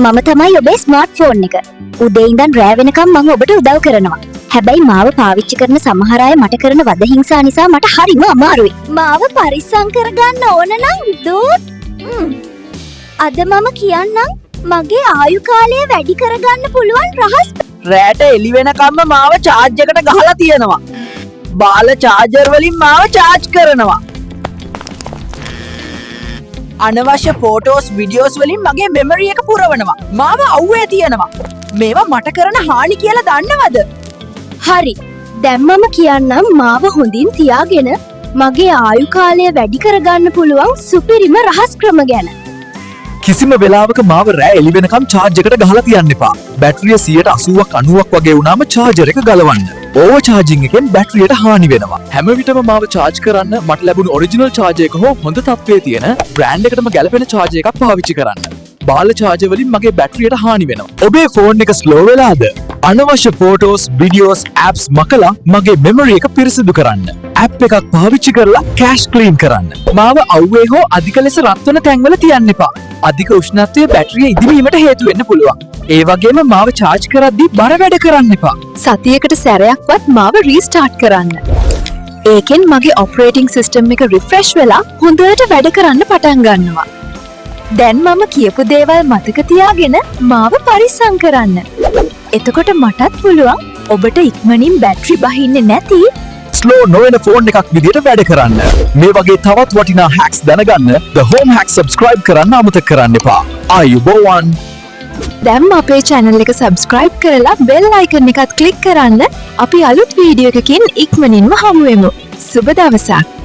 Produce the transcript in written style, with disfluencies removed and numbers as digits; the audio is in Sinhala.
මම තමයි ඔබේ ස්මාර්ට්ෆෝන් එක. උදේ ඉඳන් රෑ වෙනකම් මම ඔබට උදව් කරනවා. හැබැයි මාව පාවිච්චි කරන සමහර අය මට කරන වද හිංසා නිසා මට හරිම අමාරුයි. මාව පරිස්සම් කරගන්න ඕන නම් දූත්. අද මම කියන්නම් මගේ ආයු කාලය වැඩි කරගන්න පුළුවන් රහස්. රෑට එළි වෙනකම්ම මාව චාර්ජ් එකට ගහලා තියෙනවා. බාල චාර්ජර් වලින් මාව චාර්ජ් කරනවා. අනවශ්‍ය ෆෝටෝස් විඩියෝස් වලින් මගේ මෙමරි එක පුරවනවා. මාව අවුවේ තියනවා. මේවා මට කරන හානි කියලා දන්නවද? හරි. දැන් මම කියන්නම් මාව හොඳින් තියාගෙන මගේ ආයු කාලය වැඩි කරගන්න පුළුවන් සුපිරිම රහස් ක්‍රම ගැන. කිසිම වෙලාවක මාව රෑ එළි වෙනකම් චාර්ජ් එකට ගහලා තියන්න එපා. බැටරිය 80%ක් 90ක් වගේ වුණාම චාර්ජර් එක ගලවන්න. ඕවර් චාර්ජින් එකෙන් බැටරියට හානි වෙනවා. හැම විටම මාව චාර්ජ් කරන්න මට ලැබුණු ඔරිජිනල් චාර්ජර් එක හෝ හොඳ තත්ත්වයේ තියෙන බ්‍රෑන්ඩ් එකටම ගැලපෙන චාර්ජර් එකක් පාවිච්චි කරන්න. බාල චාර්ජර් වලින් මගේ බැටරියට හානි වෙනවා. ඔබේ ෆෝන් එක ස්ලෝ වෙලාද? අනවශ්‍ය ෆෝටෝස්, විඩියෝස්, ඇප්ස් මකලා මගේ මෙමරි එක පිරිසිදු කරන්න. ඇප් එකක් පාවිච්චි කරලා කැෂ් ක්ලීන් කරන්න. මාව අවුවේ හෝ අධික ලෙස රත් වෙන තැන්වල තියන්න එපා. අධික උෂ්ණත්වය බැටරිය ඉදිමීමට හේතු වෙන්න පුළුවන්. ඒ වගේම මාව චාර්ජ් කරද්දී බර වැඩ කරන්න එපා. සතියකට සැරයක්වත් මාව රීස්ටාර්ට් කරන්න. ඒකෙන් මගේ ඔපරේටිං සිස්ටම් එක රිෆ්‍රෙෂ් වෙලා හොඳට වැඩ කරන්න පටන් ගන්නවා. දැන් මම කියපු දේවල් මතක තියාගෙන මාව පරිස්සම් කරන්න. එතකොට මටත් පුළුවන් ඔබට ඉක්මනින් බැටරි බහින්නේ නැති ස්ලෝ නොවන ෆෝන් එකක් විදිහට වැඩ කරන්න. මේ වගේ තවත් වටිනා හැක්ස් දැනගන්න The Home Hack subscribe කරන්න අමතක කරන්න එපා. ආයුබෝවන්. දැන් අපේ channel එක subscribe කරලා bell icon එකත් click කරන්න. අපි අලුත් වීඩියෝ එකකින් ඉක්මනින්ම හමු වෙමු. සුබ දවසක්.